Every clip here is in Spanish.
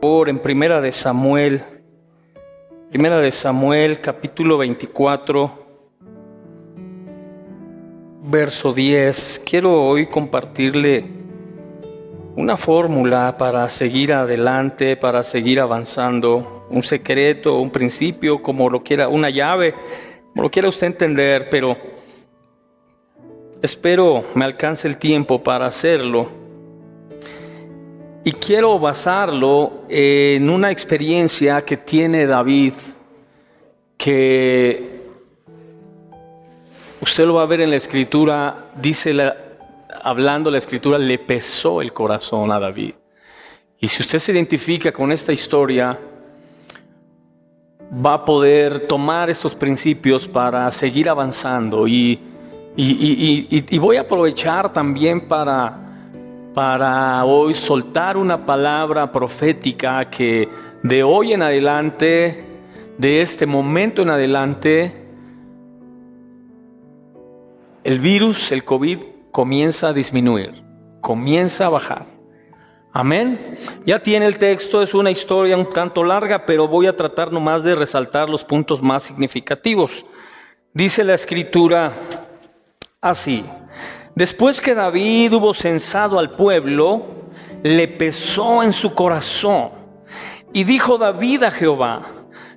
En Primera de Samuel, capítulo 24, verso 10. Quiero hoy compartirle una fórmula para seguir adelante, para seguir avanzando, un secreto, un principio, como lo quiera, una llave, como lo quiera usted entender, pero espero me alcance el tiempo para hacerlo. Y quiero basarlo en una experiencia que tiene David, que usted lo va a ver en la Escritura, hablando la Escritura, le pesó el corazón a David. Y si usted se identifica con esta historia, va a poder tomar estos principios para seguir avanzando. Y voy a aprovechar también para hoy soltar una palabra profética que de hoy en adelante, de este momento en adelante, el virus, el COVID, comienza a disminuir, comienza a bajar. Amén. Ya tiene el texto, es una historia un tanto larga, pero voy a tratar nomás de resaltar los puntos más significativos. Dice la Escritura así: después que David hubo censado al pueblo, le pesó en su corazón. Y dijo David a Jehová: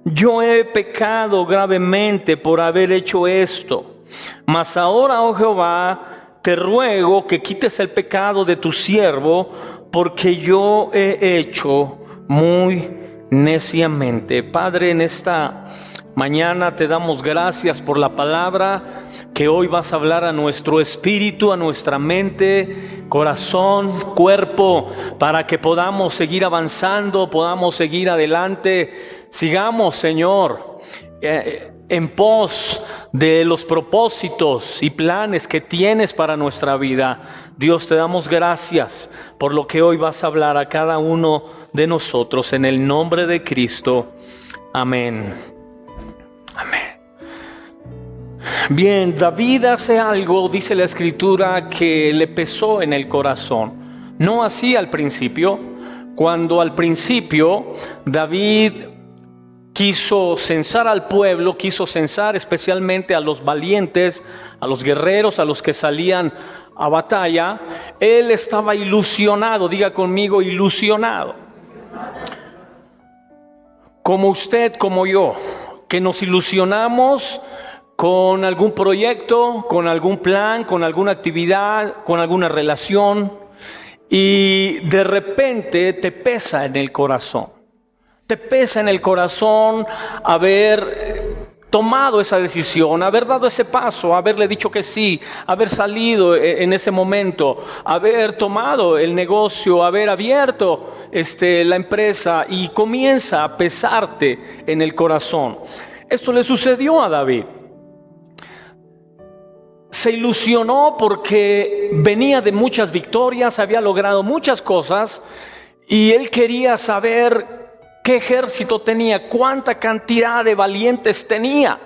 yo he pecado gravemente por haber hecho esto. Mas ahora, oh Jehová, te ruego que quites el pecado de tu siervo, porque yo he hecho muy neciamente. Padre, en esta mañana te damos gracias por la palabra que hoy vas a hablar a nuestro espíritu, a nuestra mente, corazón, cuerpo, para que podamos seguir avanzando, podamos seguir adelante. Sigamos, Señor, en pos de los propósitos y planes que tienes para nuestra vida. Dios, te damos gracias por lo que hoy vas a hablar a cada uno de nosotros, en el nombre de Cristo. Amén. Amén. Bien, David hace algo, dice la Escritura, que le pesó en el corazón. No así al principio. Cuando al principio David quiso censar al pueblo, quiso censar especialmente a los valientes, a los guerreros, a los que salían a batalla, él estaba ilusionado. Diga conmigo, ilusionado. Como usted, como yo, que nos ilusionamos con algún proyecto, con algún plan, con alguna actividad, con alguna relación, y de repente te pesa en el corazón. Te pesa en el corazón haber tomado esa decisión, haber dado ese paso, haberle dicho que sí, haber salido en ese momento, haber tomado el negocio, haber abierto la empresa, y comienza a pesarte en el corazón. Esto le sucedió a David. Se ilusionó porque venía de muchas victorias, había logrado muchas cosas, y él quería saber qué ejército tenía, cuánta cantidad de valientes tenía.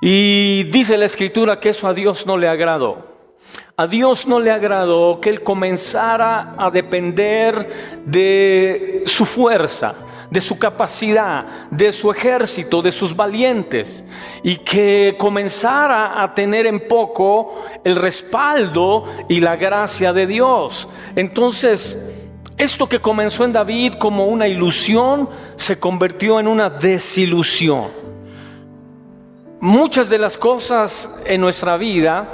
Y dice la Escritura que eso a Dios no le agradó. A Dios no le agradó que él comenzara a depender de su fuerza, de su capacidad, de su ejército, de sus valientes, y que comenzara a tener en poco el respaldo y la gracia de Dios. Entonces, esto que comenzó en David como una ilusión se convirtió en una desilusión. Muchas de las cosas en nuestra vida,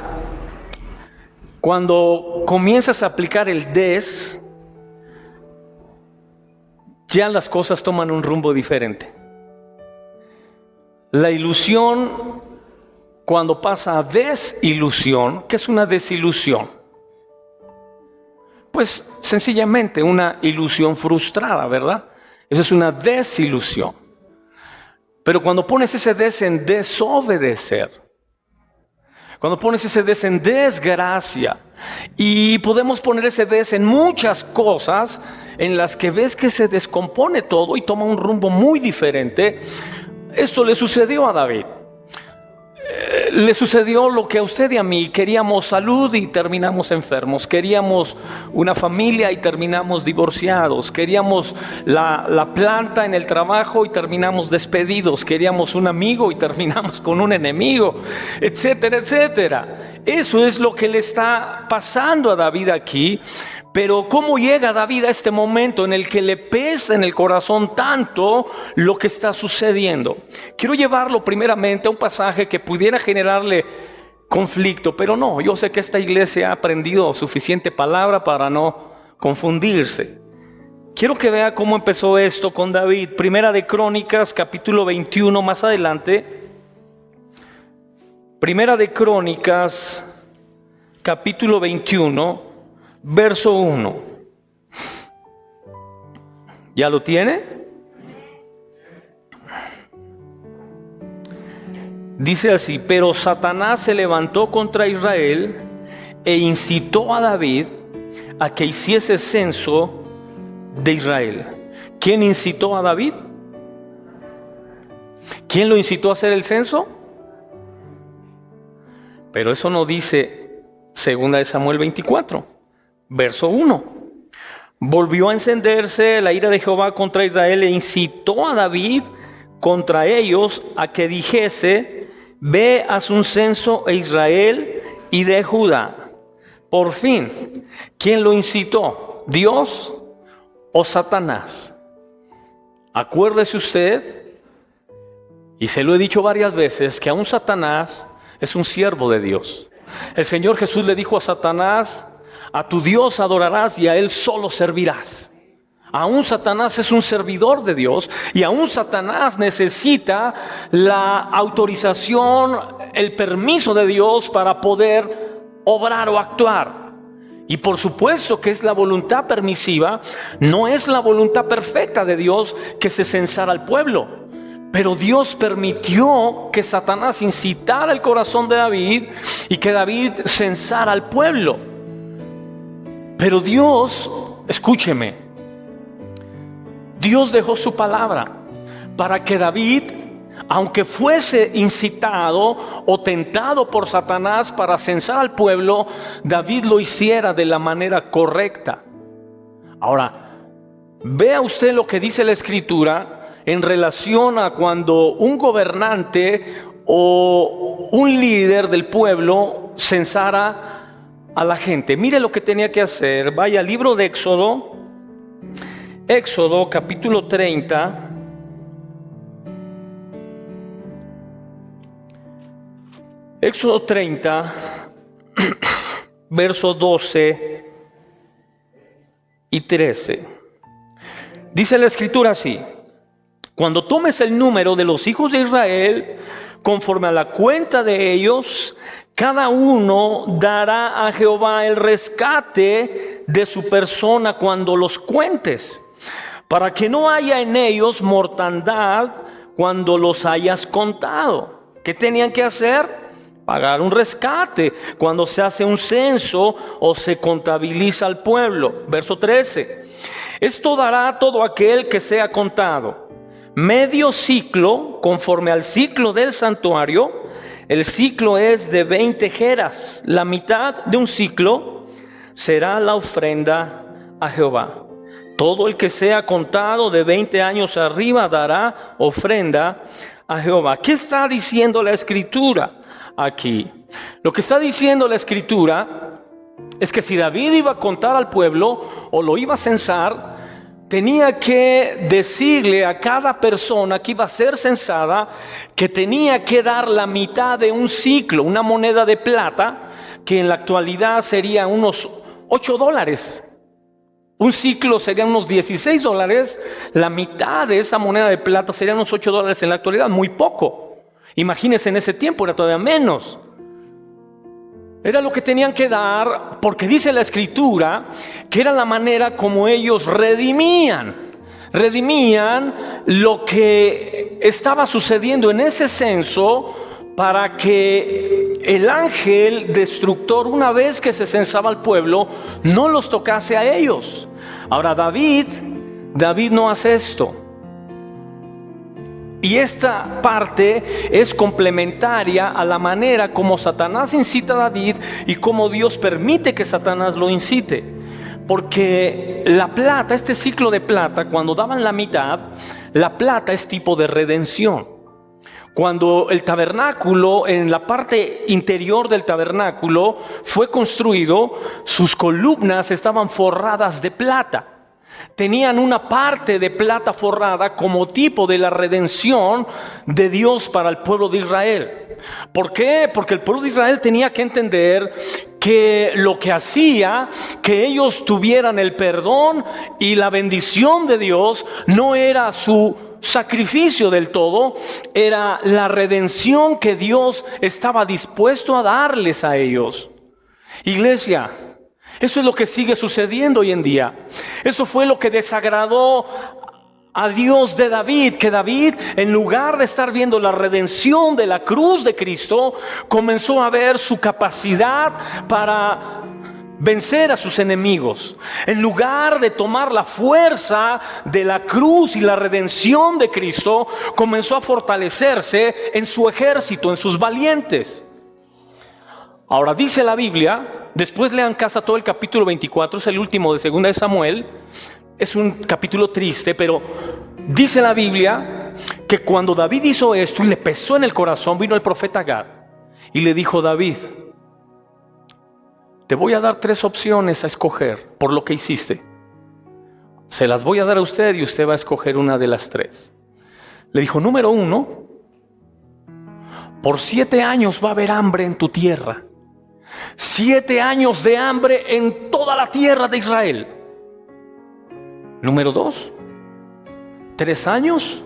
cuando comienzas a aplicar el ya las cosas toman un rumbo diferente. La ilusión, cuando pasa a desilusión, ¿qué es una desilusión? Pues sencillamente una ilusión frustrada, ¿verdad? Eso es una desilusión. Pero cuando pones ese en desobedecer, cuando pones ese en desgracia, y podemos poner ese en muchas cosas en las que ves que se descompone todo y toma un rumbo muy diferente. Esto le sucedió a David. le sucedió lo que a usted y a mí. Queríamos salud y terminamos enfermos. Queríamos una familia y terminamos divorciados. Queríamos la planta en el trabajo y terminamos despedidos. Queríamos un amigo y terminamos con un enemigo, etcétera, etcétera. Eso es lo que le está pasando a David aquí. Pero ¿cómo llega David a este momento en el que le pesa en el corazón tanto lo que está sucediendo? Quiero llevarlo primeramente a un pasaje que pudiera generarle conflicto, pero no, yo sé que esta iglesia ha aprendido suficiente palabra para no confundirse. Quiero que vea cómo empezó esto con David. Primera de Crónicas, capítulo 21, más adelante. Primera de Crónicas, capítulo 21. Verso 1. ¿Ya lo tiene? Dice así: pero Satanás se levantó contra Israel e incitó a David a que hiciese censo de Israel. ¿Quién incitó a David? ¿Quién lo incitó a hacer el censo? Pero eso no dice 2 Samuel 24. Verso 1. Volvió a encenderse la ira de Jehová contra Israel e incitó a David contra ellos a que dijese: ve, haz un censo a Israel y de Judá. Por fin, ¿quién lo incitó? ¿Dios o Satanás? Acuérdese usted, y se lo he dicho varias veces, que aún Satanás es un siervo de Dios. El Señor Jesús le dijo a Satanás: a tu Dios adorarás y a Él solo servirás. Aún Satanás es un servidor de Dios y aún Satanás necesita la autorización, el permiso de Dios para poder obrar o actuar. Y por supuesto que es la voluntad permisiva, no es la voluntad perfecta de Dios que se censara al pueblo. Pero Dios permitió que Satanás incitara el corazón de David y que David censara al pueblo. Pero Dios, escúcheme, Dios dejó su palabra para que David, aunque fuese incitado o tentado por Satanás para censar al pueblo, David lo hiciera de la manera correcta. Ahora, vea usted lo que dice la Escritura en relación a cuando un gobernante o un líder del pueblo censara a la gente. Mire lo que tenía que hacer. Vaya al libro de Éxodo, Éxodo capítulo 30. Éxodo 30, verso 12 y 13. Dice la Escritura así: cuando tomes el número de los hijos de Israel, conforme a la cuenta de ellos, cada uno dará a Jehová el rescate de su persona cuando los cuentes, para que no haya en ellos mortandad cuando los hayas contado. ¿Qué tenían que hacer? Pagar un rescate cuando se hace un censo o se contabiliza al pueblo. Verso 13. Esto dará a todo aquel que sea contado medio ciclo, conforme al ciclo del santuario. El ciclo es de 20 geras. La mitad de un ciclo será la ofrenda a Jehová. Todo el que sea contado de 20 años arriba dará ofrenda a Jehová. ¿Qué está diciendo la Escritura aquí? Lo que está diciendo la Escritura es que si David iba a contar al pueblo o lo iba a censar, tenía que decirle a cada persona que iba a ser censada que tenía que dar la mitad de un ciclo, una moneda de plata, que en la actualidad sería unos $8. Un ciclo serían unos $16. La mitad de esa moneda de plata serían unos $8 en la actualidad, muy poco. Imagínense, en ese tiempo era todavía menos. Era lo que tenían que dar, porque dice la Escritura que era la manera como ellos redimían lo que estaba sucediendo en ese censo, para que el ángel destructor, una vez que se censaba al pueblo, no los tocase a ellos. Ahora David no hace esto. Y esta parte es complementaria a la manera como Satanás incita a David y como Dios permite que Satanás lo incite. Porque la plata, este ciclo de plata, cuando daban la mitad, la plata es tipo de redención. Cuando el tabernáculo, en la parte interior del tabernáculo fue construido, sus columnas estaban forradas de plata. Tenían una parte de plata forrada como tipo de la redención de Dios para el pueblo de Israel. ¿Por qué? Porque el pueblo de Israel tenía que entender que lo que hacía que ellos tuvieran el perdón y la bendición de Dios no era su sacrificio del todo, era la redención que Dios estaba dispuesto a darles a ellos. Iglesia, eso es lo que sigue sucediendo hoy en día. Eso fue lo que desagradó a Dios de David, que David, en lugar de estar viendo la redención de la cruz de Cristo, comenzó a ver su capacidad para vencer a sus enemigos. En lugar de tomar la fuerza de la cruz y la redención de Cristo, comenzó a fortalecerse en su ejército, en sus valientes. Ahora dice la Biblia, después lean en casa todo el capítulo 24, es el último de 2 de Samuel. Es un capítulo triste, pero dice la Biblia que cuando David hizo esto y le pesó en el corazón, vino el profeta Gad y le dijo: David, te voy a dar 3 opciones a escoger por lo que hiciste. Se las voy a dar a usted y usted va a escoger una de las 3. Le dijo: número 1, por 7 años va a haber hambre en tu tierra. 7 años de hambre en toda la tierra de Israel. Número 2, 3 años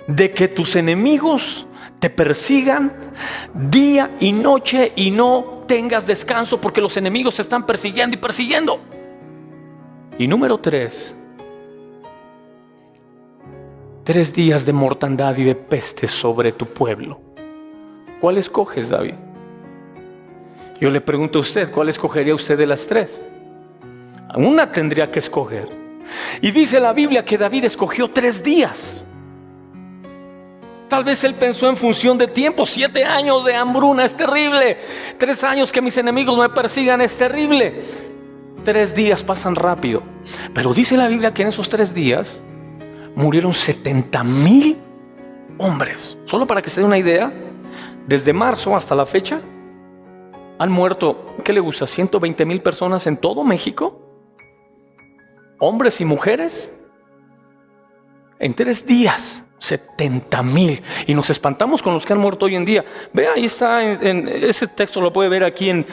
de que tus enemigos te persigan día y noche y no tengas descanso porque los enemigos se están persiguiendo y persiguiendo. Y número 3, 3 días de mortandad y de peste sobre tu pueblo. ¿Cuál escoges, David? Yo le pregunto a usted, ¿cuál escogería usted de las 3? Una tendría que escoger. Y dice la Biblia que David escogió 3 días. Tal vez él pensó en función de tiempo. 7 años de hambruna es terrible. 3 años que mis enemigos me persigan es terrible. 3 días pasan rápido. Pero dice la Biblia que en esos 3 días murieron 70,000 hombres. Solo para que se dé una idea, desde marzo hasta la fecha han muerto, ¿qué le gusta? 120,000 personas en todo México. Hombres y mujeres. En 3 días, 70,000. Y nos espantamos con los que han muerto hoy en día. Ve, ahí está, en ese texto lo puede ver aquí en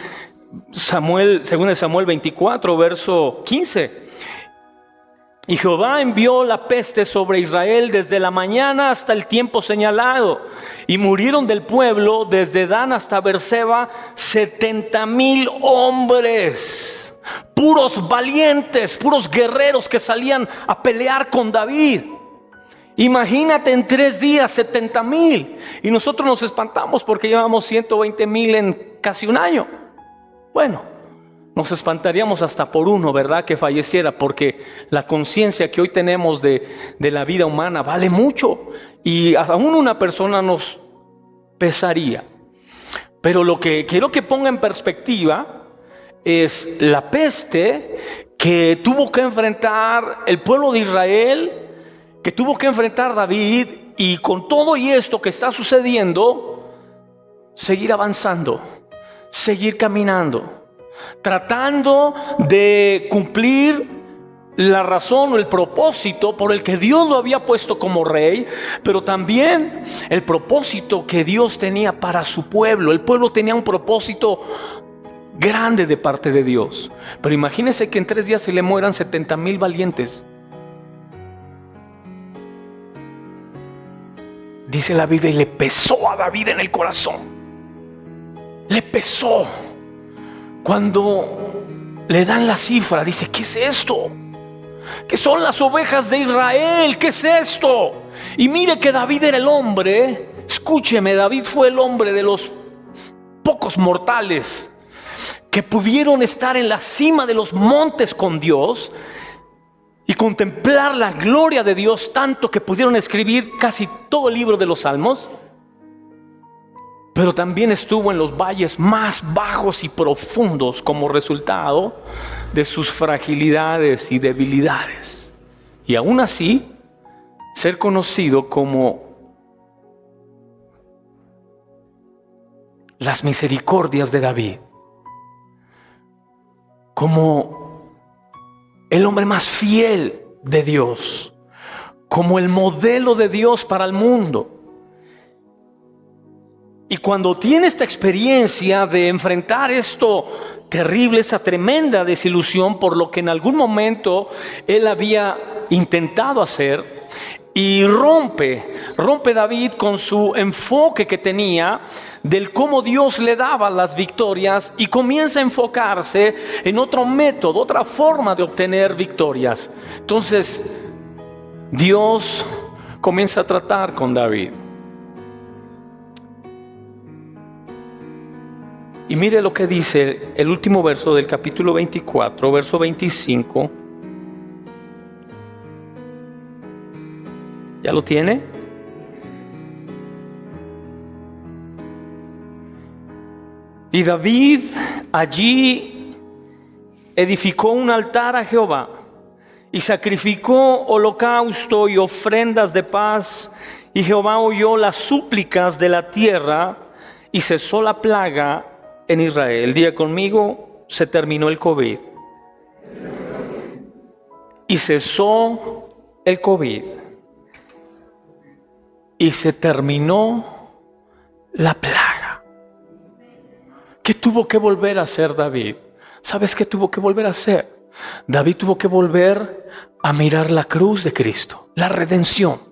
Samuel, 2 Samuel 24, verso 15. Y Jehová envió la peste sobre Israel desde la mañana hasta el tiempo señalado. Y murieron del pueblo desde Dan hasta Beerseba 70,000 hombres. Puros valientes, puros guerreros que salían a pelear con David. Imagínate en 3 días 70,000. Y nosotros nos espantamos porque llevamos 120,000 en casi un año. Bueno, nos espantaríamos hasta por uno, ¿verdad?, que falleciera, porque la conciencia que hoy tenemos de la vida humana vale mucho. Y aún una persona nos pesaría. Pero lo que quiero que ponga en perspectiva es la peste que tuvo que enfrentar el pueblo de Israel, que tuvo que enfrentar David, y con todo y esto que está sucediendo, seguir avanzando, seguir caminando, tratando de cumplir la razón o el propósito por el que Dios lo había puesto como rey, pero también el propósito que Dios tenía para su pueblo. El pueblo tenía un propósito grande de parte de Dios. Pero imagínense que en 3 días se le mueran 70,000 valientes. Dice la Biblia, y le pesó a David en el corazón. Le pesó. Cuando le dan la cifra, dice: ¿qué es esto? ¿Qué son las ovejas de Israel? ¿Qué es esto? Y mire que David era el hombre, escúcheme, David fue el hombre de los pocos mortales que pudieron estar en la cima de los montes con Dios, y contemplar la gloria de Dios tanto que pudieron escribir casi todo el libro de los Salmos. Pero también estuvo en los valles más bajos y profundos como resultado de sus fragilidades y debilidades. Y aún así, ser conocido como las misericordias de David, como el hombre más fiel de Dios, como el modelo de Dios para el mundo. Y cuando tiene esta experiencia de enfrentar esto terrible, esa tremenda desilusión por lo que en algún momento él había intentado hacer, y rompe David con su enfoque que tenía del cómo Dios le daba las victorias, y comienza a enfocarse en otro método, otra forma de obtener victorias. Entonces Dios comienza a tratar con David. Y mire lo que dice el último verso del capítulo 24, verso 25. ¿Ya lo tiene? Y David allí edificó un altar a Jehová y sacrificó holocausto y ofrendas de paz. Y Jehová oyó las súplicas de la tierra y cesó la plaga en Israel. Diga conmigo: se terminó el COVID. Y cesó el COVID. Y se terminó la plaga. ¿Qué tuvo que volver a hacer David? ¿Sabes qué tuvo que volver a hacer? David tuvo que volver a mirar la cruz de Cristo, la redención,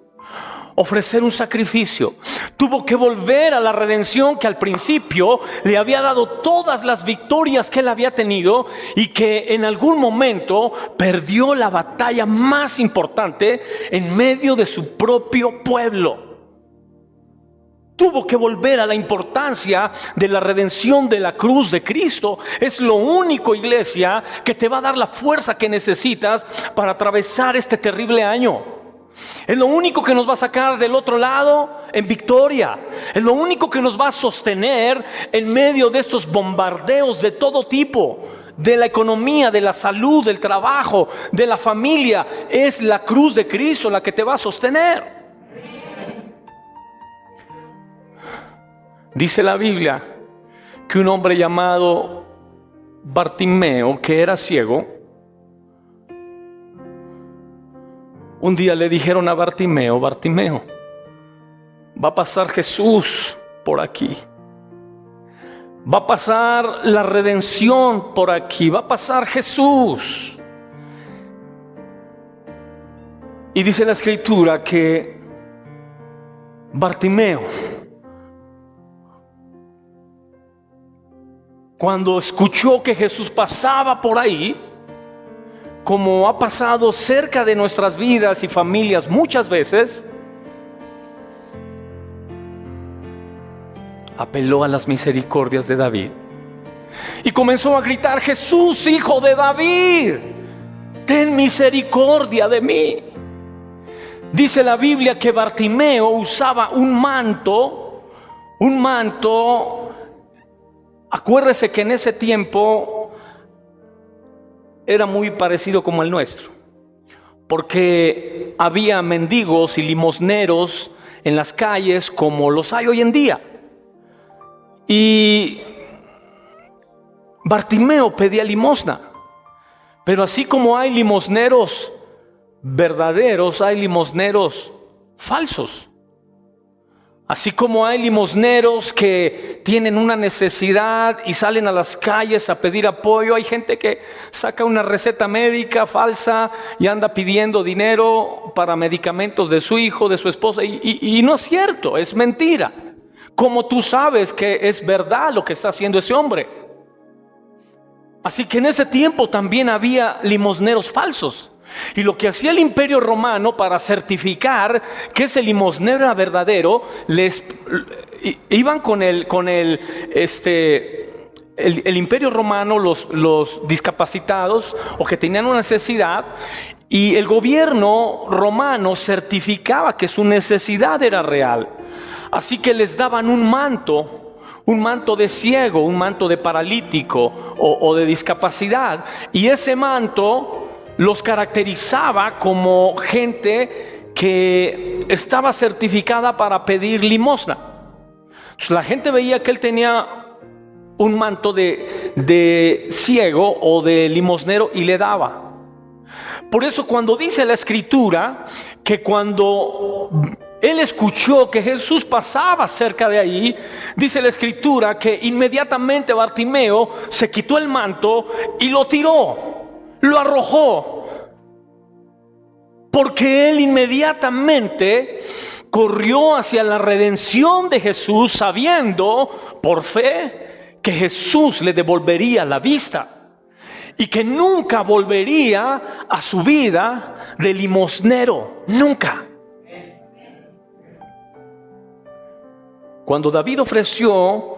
ofrecer un sacrificio. Tuvo que volver a la redención que al principio le había dado todas las victorias que él había tenido, y que en algún momento perdió la batalla más importante en medio de su propio pueblo. Tuvo que volver a la importancia de la redención de la cruz de Cristo. Es lo único, iglesia, que te va a dar la fuerza que necesitas para atravesar este terrible año. Es lo único que nos va a sacar del otro lado en victoria. Es lo único que nos va a sostener en medio de estos bombardeos de todo tipo, de la economía, de la salud, del trabajo, de la familia. Es la cruz de Cristo la que te va a sostener. Dice la Biblia que un hombre llamado Bartimeo, que era ciego, un día le dijeron a Bartimeo: Bartimeo, va a pasar Jesús por aquí, va a pasar la redención por aquí, va a pasar Jesús. Y dice la Escritura que Bartimeo, cuando escuchó que Jesús pasaba por ahí, como ha pasado cerca de nuestras vidas y familias muchas veces, apeló a las misericordias de David y comenzó a gritar: Jesús, hijo de David, ten misericordia de mí. Dice la Biblia que Bartimeo usaba un manto. Acuérdese que en ese tiempo era muy parecido como el nuestro, porque había mendigos y limosneros en las calles como los hay hoy en día. Y Bartimeo pedía limosna, pero así como hay limosneros verdaderos, hay limosneros falsos. Así como hay limosneros que tienen una necesidad y salen a las calles a pedir apoyo, hay gente que saca una receta médica falsa y anda pidiendo dinero para medicamentos de su hijo, de su esposa, y no es cierto, es mentira. Como tú sabes que es verdad lo que está haciendo ese hombre. Así que en ese tiempo también había limosneros falsos. Y lo que hacía el Imperio Romano para certificar que ese limosnero era verdadero, iban con el Imperio Romano, los discapacitados o que tenían una necesidad, Y el gobierno romano certificaba que su necesidad era real. Así que les daban un manto de ciego, un manto de paralítico o de discapacidad. Y ese manto los caracterizaba como gente que estaba certificada para pedir limosna. Entonces, la gente veía que él tenía un manto de ciego o de limosnero y le daba. Por eso cuando dice la Escritura que cuando él escuchó que Jesús pasaba cerca de ahí, dice la Escritura que inmediatamente Bartimeo se quitó el manto y lo tiró, lo arrojó, porque él inmediatamente corrió hacia la redención de Jesús, sabiendo por fe que Jesús le devolvería la vista y que nunca volvería a su vida de limosnero, nunca. Cuando David ofreció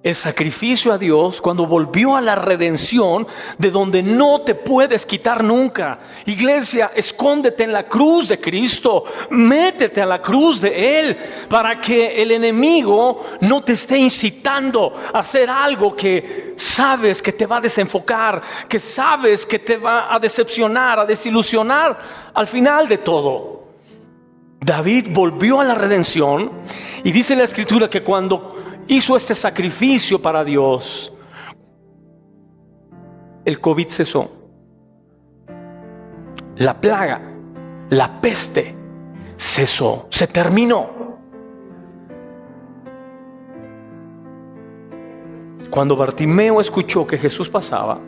el sacrificio a Dios, cuando volvió a la redención de donde no te puedes quitar nunca. Iglesia, escóndete en la cruz de Cristo, métete a la cruz de Él, para que el enemigo no te esté incitando a hacer algo que sabes que te va a desenfocar, que sabes que te va a decepcionar, a desilusionar al final de todo. David volvió a la redención y dice la Escritura que cuando hizo este sacrificio para Dios, el COVID cesó. La plaga, la peste cesó, se terminó. Cuando Bartimeo escuchó que Jesús pasaba,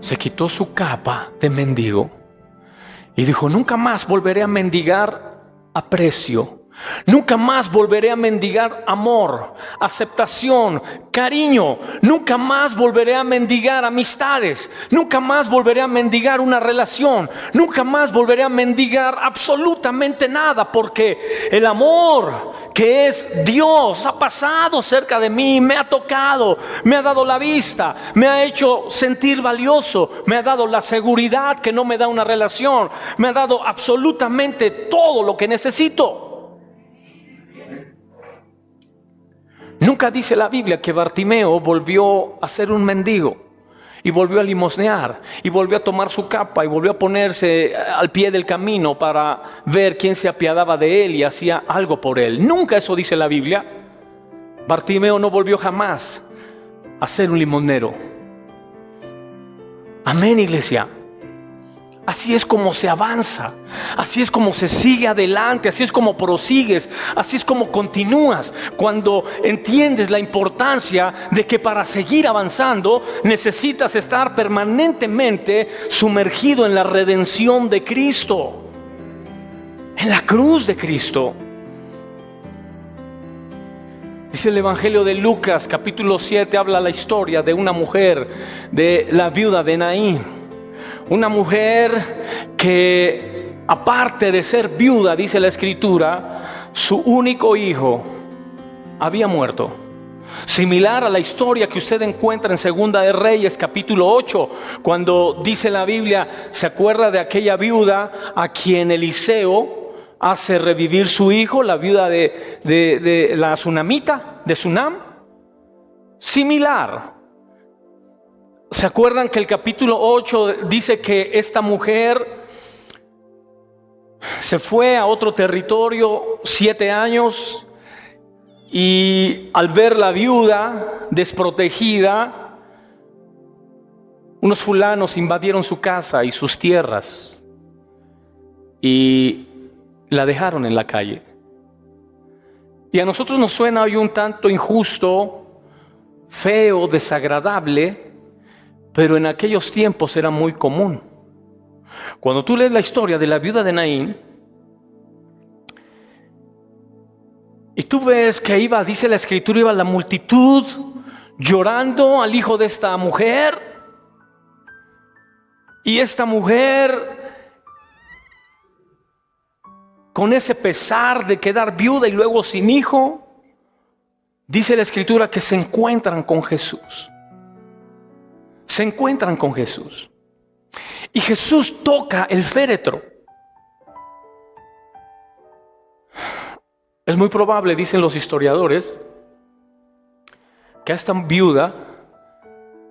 se quitó su capa de mendigo y dijo: nunca más volveré a mendigar aprecio. Nunca más volveré a mendigar amor, aceptación, cariño. Nunca más volveré a mendigar amistades. Nunca más volveré a mendigar una relación. Nunca más volveré a mendigar absolutamente nada, porque el amor que es Dios ha pasado cerca de mí, me ha tocado, me ha dado la vista, me ha hecho sentir valioso, me ha dado la seguridad que no me da una relación, me ha dado absolutamente todo lo que necesito. Nunca dice la Biblia que Bartimeo volvió a ser un mendigo y volvió a limosnear y volvió a tomar su capa y volvió a ponerse al pie del camino para ver quién se apiadaba de él y hacía algo por él. Nunca eso dice la Biblia. Bartimeo no volvió jamás a ser un limosnero. Amén, iglesia. Así es como se avanza, así es como se sigue adelante, así es como prosigues, así es como continúas. Cuando entiendes la importancia de que para seguir avanzando necesitas estar permanentemente sumergido en la redención de Cristo, en la cruz de Cristo. Dice el Evangelio de Lucas, capítulo 7, habla la historia de una mujer, de la viuda de Naín. Una mujer que, aparte de ser viuda, dice la Escritura, su único hijo había muerto. Similar a la historia que usted encuentra en Segunda de Reyes, capítulo 8, cuando dice la Biblia, se acuerda de aquella viuda a quien Eliseo hace revivir su hijo, la viuda de la Sunamita, de Sunam. Similar. ¿Se acuerdan que el capítulo 8 dice que esta mujer se fue a otro territorio 7 años y al ver la viuda desprotegida, unos fulanos invadieron su casa y sus tierras y la dejaron en la calle? Y a nosotros nos suena hoy un tanto injusto, feo, desagradable, pero en aquellos tiempos era muy común. Cuando tú lees la historia de la viuda de Naín y tú ves que iba, dice la Escritura, iba la multitud llorando al hijo de esta mujer, y esta mujer, con ese pesar de quedar viuda y luego sin hijo, dice la Escritura que se encuentran con Jesús. Se encuentran con Jesús. Y Jesús toca el féretro. Es muy probable, dicen los historiadores, que a esta viuda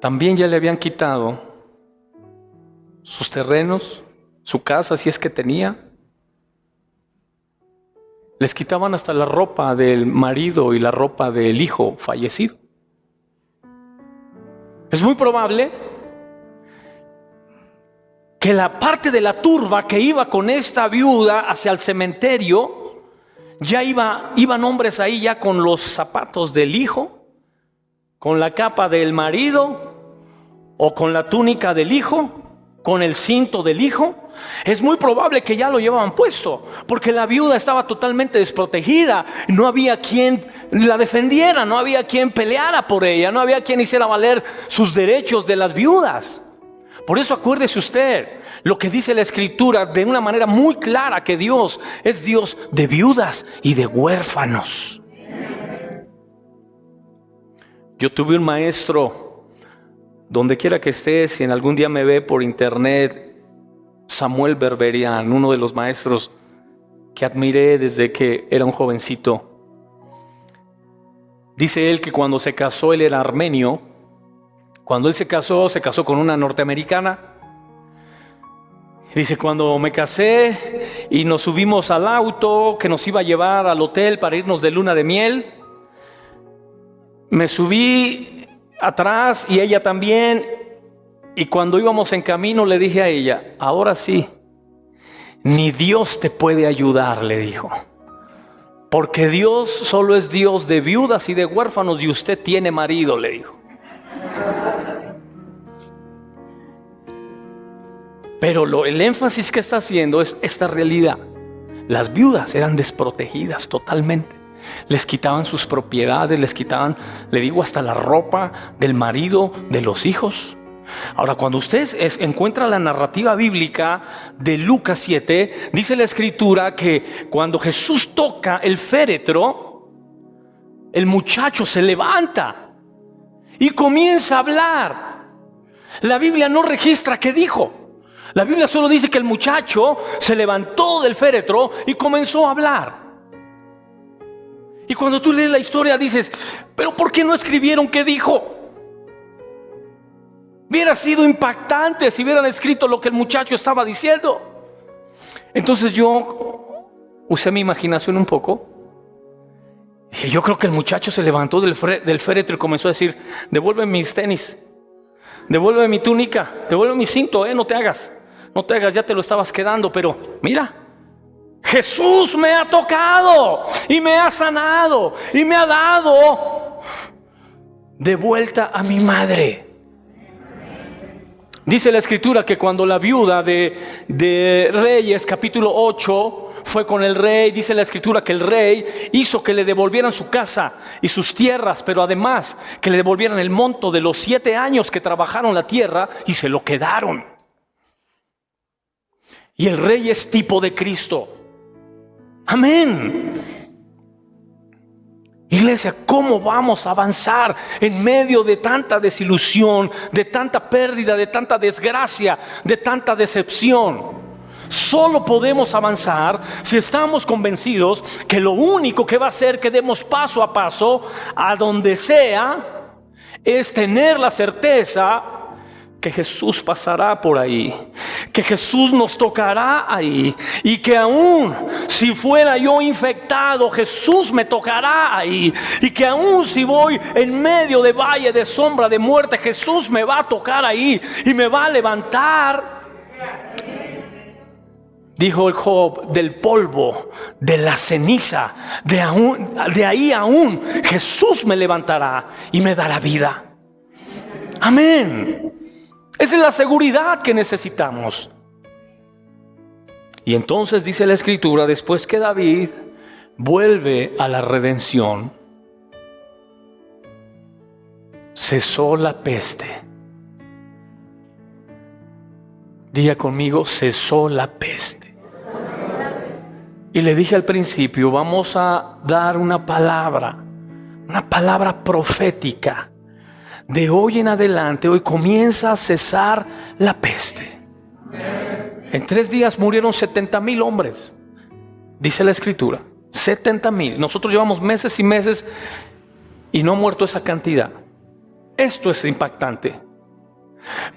también ya le habían quitado sus terrenos, su casa, si es que tenía. Les quitaban hasta la ropa del marido y la ropa del hijo fallecido. Es muy probable que la parte de la turba que iba con esta viuda hacia el cementerio, ya iban hombres ahí ya con los zapatos del hijo, con la capa del marido o con la túnica del hijo, con el cinto del hijo. Es muy probable que ya lo llevaban puesto, porque la viuda estaba totalmente desprotegida. No había quien la defendiera, no había quien peleara por ella, no había quien hiciera valer sus derechos de las viudas. Por eso acuérdese usted lo que dice la Escritura de una manera muy clara, que Dios es Dios de viudas y de huérfanos. Yo tuve un maestro, donde quiera que estés, si en algún día me ve por internet, Samuel Berberian, uno de los maestros que admiré desde que era un jovencito. Dice él que cuando se casó, él era armenio. Cuando él se casó con una norteamericana. Dice, cuando me casé y nos subimos al auto que nos iba a llevar al hotel para irnos de luna de miel, me subí atrás y ella también, y cuando íbamos en camino le dije a ella, ahora sí, ni Dios te puede ayudar, le dijo, porque Dios solo es Dios de viudas y de huérfanos y usted tiene marido, le dijo. Pero el énfasis que está haciendo es esta realidad. Las viudas eran desprotegidas totalmente. Les quitaban sus propiedades, les quitaban, le digo, hasta la ropa del marido, de los hijos. Ahora, cuando usted encuentra la narrativa bíblica de Lucas 7, dice la Escritura que cuando Jesús toca el féretro, el muchacho se levanta y comienza a hablar. La Biblia no registra qué dijo. La Biblia solo dice que el muchacho se levantó del féretro y comenzó a hablar. Y cuando tú lees la historia dices, ¿pero por qué no escribieron qué dijo? Hubiera sido impactante si hubieran escrito lo que el muchacho estaba diciendo. Entonces yo usé mi imaginación un poco. Dije, yo creo que el muchacho se levantó del féretro y comenzó a decir, devuelve mis tenis, devuelve mi túnica, devuelve mi cinto, no te hagas, ya te lo estabas quedando, pero mira, Jesús me ha tocado y me ha sanado y me ha dado de vuelta a mi madre. Dice la Escritura que cuando la viuda de Reyes, capítulo 8, fue con el rey, dice la Escritura que el rey hizo que le devolvieran su casa y sus tierras, pero además que le devolvieran el monto de los 7 años que trabajaron la tierra y se lo quedaron. Y el rey es tipo de Cristo. Amén. Iglesia, ¿cómo vamos a avanzar en medio de tanta desilusión, de tanta pérdida, de tanta desgracia, de tanta decepción? Solo podemos avanzar si estamos convencidos que lo único que va a hacer que demos paso a paso a donde sea es tener la certeza que Jesús pasará por ahí, que Jesús nos tocará ahí, y que aún si fuera yo infectado, Jesús me tocará ahí, y que aún si voy en medio de valle de sombra de muerte, Jesús me va a tocar ahí y me va a levantar. Dijo el Job, del polvo, de la ceniza, de ahí aún Jesús me levantará y me dará vida. Amén. Esa es la seguridad que necesitamos. Y entonces dice la Escritura, después que David vuelve a la redención, cesó la peste. Diga conmigo, cesó la peste. Y le dije al principio, vamos a dar una palabra profética. De hoy en adelante, hoy comienza a cesar la peste. En 3 días murieron 70,000 hombres, dice la Escritura. 70,000. Nosotros llevamos meses y meses y no ha muerto esa cantidad. Esto es impactante.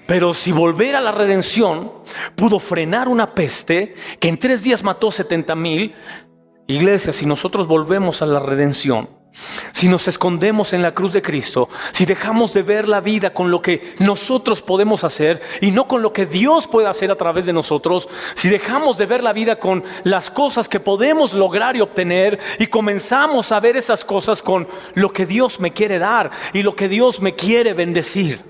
Pero si volver a la redención pudo frenar una peste que en 3 días mató 70,000, iglesia, si nosotros volvemos a la redención, si nos escondemos en la cruz de Cristo, si dejamos de ver la vida con lo que nosotros podemos hacer y no con lo que Dios puede hacer a través de nosotros, si dejamos de ver la vida con las cosas que podemos lograr y obtener y comenzamos a ver esas cosas con lo que Dios me quiere dar y lo que Dios me quiere bendecir,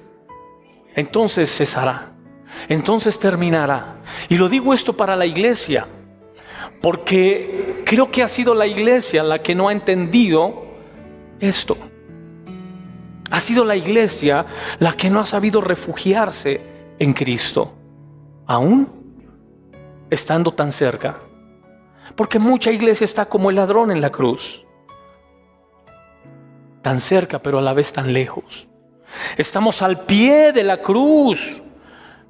entonces cesará, entonces terminará. Y lo digo esto para la iglesia, porque creo que ha sido la iglesia la que no ha entendido esto. Ha sido la iglesia la que no ha sabido refugiarse en Cristo, aún estando tan cerca. Porque mucha iglesia está como el ladrón en la cruz, tan cerca pero a la vez tan lejos. Estamos al pie de la cruz,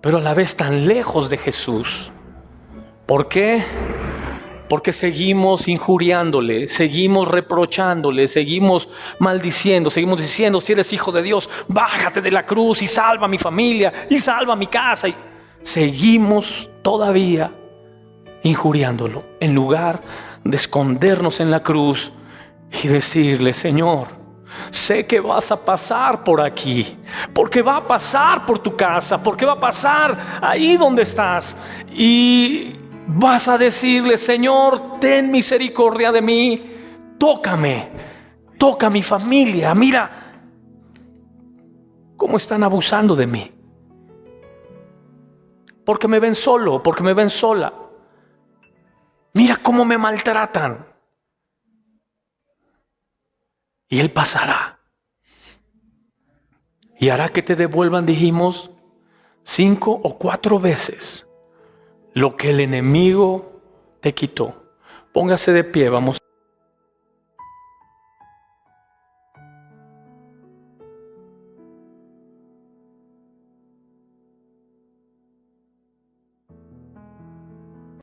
pero a la vez tan lejos de Jesús. ¿Por qué? Porque seguimos injuriándole, seguimos reprochándole, seguimos maldiciendo, seguimos diciendo: si eres hijo de Dios, bájate de la cruz y salva a mi familia y salva a mi casa. Y seguimos todavía injuriándolo, en lugar de escondernos en la cruz y decirle: Señor, sé que vas a pasar por aquí, porque va a pasar por tu casa, porque va a pasar ahí donde estás, y vas a decirle: Señor, ten misericordia de mí, tócame, toca a mi familia, mira cómo están abusando de mí, porque me ven solo, porque me ven sola, mira cómo me maltratan. Y Él pasará y hará que te devuelvan, dijimos, 5 o 4 veces lo que el enemigo te quitó. Póngase de pie, vamos.